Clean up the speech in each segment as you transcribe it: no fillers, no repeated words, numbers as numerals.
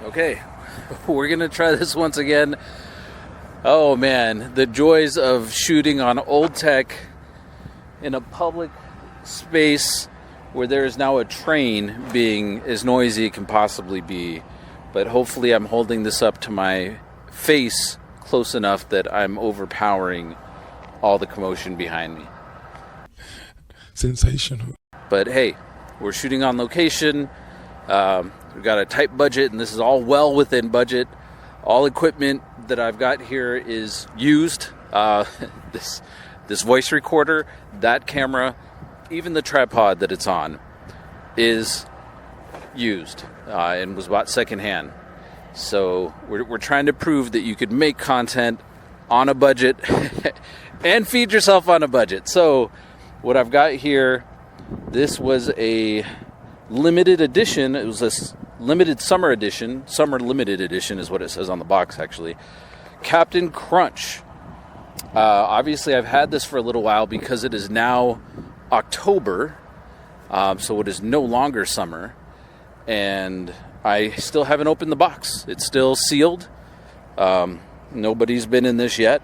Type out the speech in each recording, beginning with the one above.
Okay, we're gonna try this once again. Oh man, the joys of shooting on old tech in a public space where there is now a train being as noisy it can possibly be. But hopefully I'm holding this up to my face close enough that I'm overpowering all the commotion behind me. Sensational. But hey, we're shooting on location. We've got a tight budget, and this is all well within budget. All equipment that I've got here is used. This voice recorder, that camera, even the tripod that it's on is used and was bought secondhand. So we're trying to prove that you could make content on a budget and feed yourself on a budget. So what I've got here, this was a limited edition. It was a limited summer edition. Summer limited edition is what it says on the box, actually. Capn Crunch. Obviously, I've had this for a little while because it is now October, so it is no longer summer, and I still haven't opened the box. It's still sealed. Nobody's been in this yet,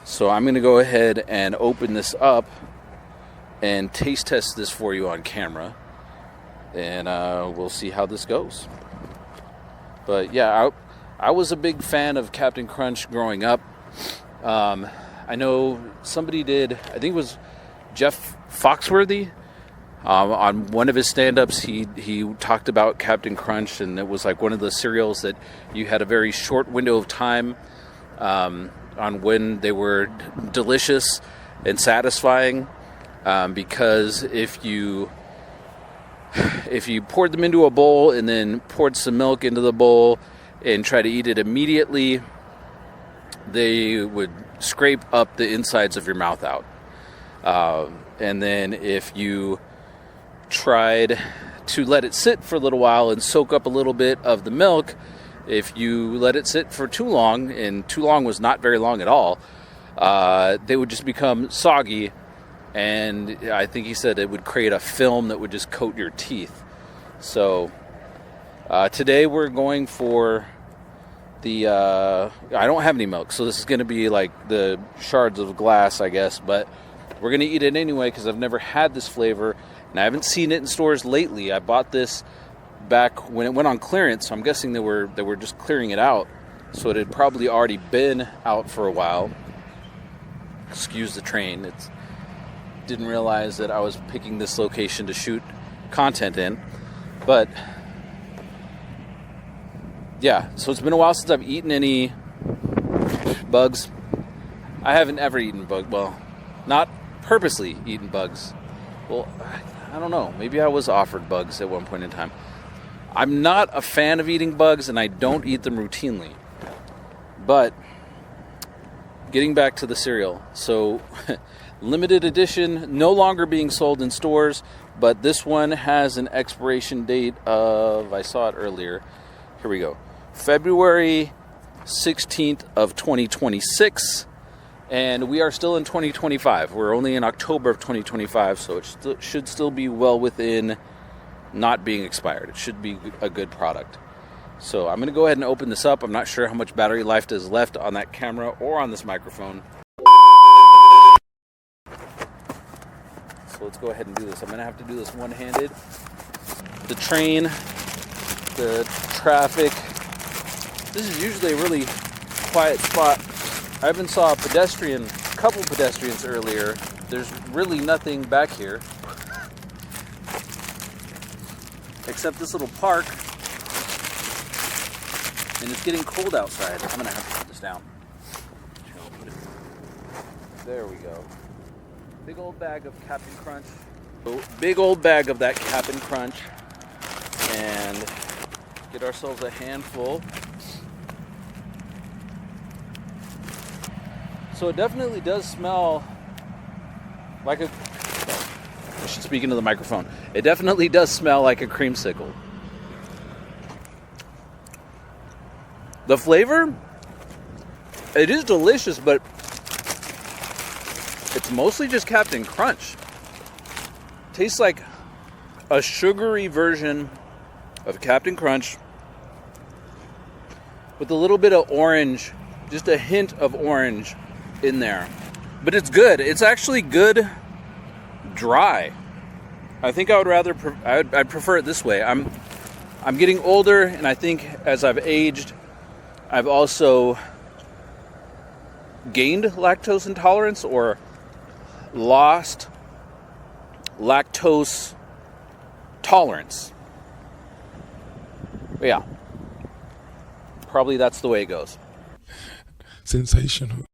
so I'm going to go ahead and open this up and taste test this for you on camera, and we'll see how this goes. But yeah, I was a big fan of Capn Crunch growing up. I know somebody did, I think it was Jeff Foxworthy, on one of his stand-ups, he talked about Capn Crunch, and it was like one of the cereals that you had a very short window of time on when they were delicious and satisfying, because if you poured them into a bowl and then poured some milk into the bowl and try to eat it immediately, they would scrape up the insides of your mouth out. And then if you tried to let it sit for a little while and soak up a little bit of the milk, if you let it sit for too long, and too long was not very long at all, they would just become soggy, and I think he said it would create a film that would just coat your teeth. So today we're going for the I don't have any milk, so this is going to be like the shards of glass, I guess, but we're going to eat it anyway because I've never had this flavor, and I haven't seen it in stores lately. I bought this back when it went on clearance, so I'm guessing they were just clearing it out, so it had probably already been out for a while. Excuse the train. Didn't realize that I was picking this location to shoot content in, but yeah, so it's been a while since I've eaten any bugs. I haven't ever eaten bugs. Well, not purposely eaten bugs. Well, I don't know. Maybe I was offered bugs at one point in time. I'm not a fan of eating bugs, and I don't eat them routinely. But getting back to the cereal. So limited edition, no longer being sold in stores, but this one has an expiration date of, I saw it earlier. Here we go. February 16th of 2026, and we are still in 2025. We're only in October of 2025, so it should still be well within not being expired. It should be a good product. So I'm going to go ahead and open this up. I'm not sure how much battery life is left on that camera or on this microphone. So let's go ahead and do this. I'm going to have to do this one-handed. The train, the traffic. This is usually a really quiet spot. I even saw a couple pedestrians earlier. There's really nothing back here except this little park, and it's getting cold outside. I'm gonna have to put this down. There we go. Big old bag of Capn Crunch. Big old bag of that Capn Crunch, and get ourselves a handful. So it definitely does smell like a... I should speak into the microphone. It definitely does smell like a creamsicle. The flavor, it is delicious, but it's mostly just Capn Crunch. Tastes like a sugary version of Capn Crunch with a little bit of orange, just a hint of orange in there. But it's good. It's actually good dry. I think I would rather, I'd prefer it this way. I'm getting older, and I think as I've aged, I've also gained lactose intolerance or lost lactose tolerance. But yeah, probably that's the way it goes. Sensational.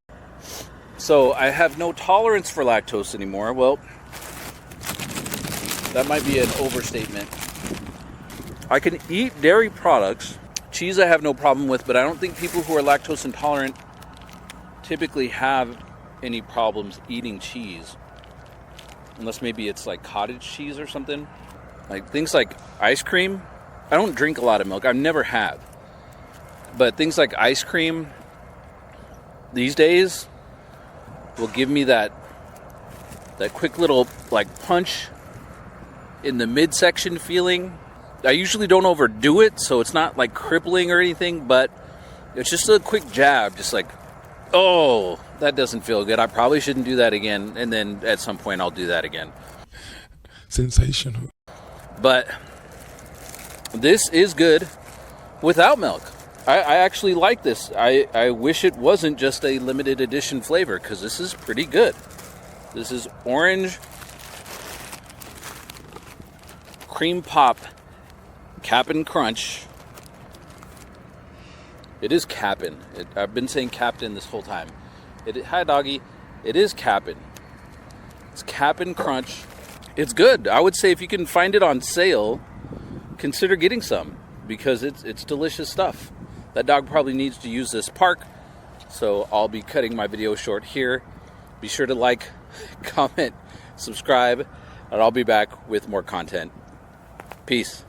So I have no tolerance for lactose anymore. Well, that might be an overstatement. I can eat dairy products. Cheese I have no problem with, but I don't think people who are lactose intolerant typically have any problems eating cheese. Unless maybe it's like cottage cheese or something. Like things like ice cream. I don't drink a lot of milk. I never have. But things like ice cream these days will give me that quick little like punch in the midsection feeling. I usually don't overdo it, so it's not like crippling or anything, but it's just a quick jab, just like, oh, that doesn't feel good. I probably shouldn't do that again, and then at some point I'll do that again. Sensational. But this is good without milk. I actually like this. I wish it wasn't just a limited edition flavor, because this is pretty good. This is orange cream pop Capn Crunch. It is Capn. I've been saying Captain this whole time. Hi, doggy. It is Capn. It's Capn Crunch. It's good. I would say if you can find it on sale, consider getting some, because it's delicious stuff. That dog probably needs to use this park, so I'll be cutting my video short here. Be sure to like, comment, subscribe, and I'll be back with more content. Peace.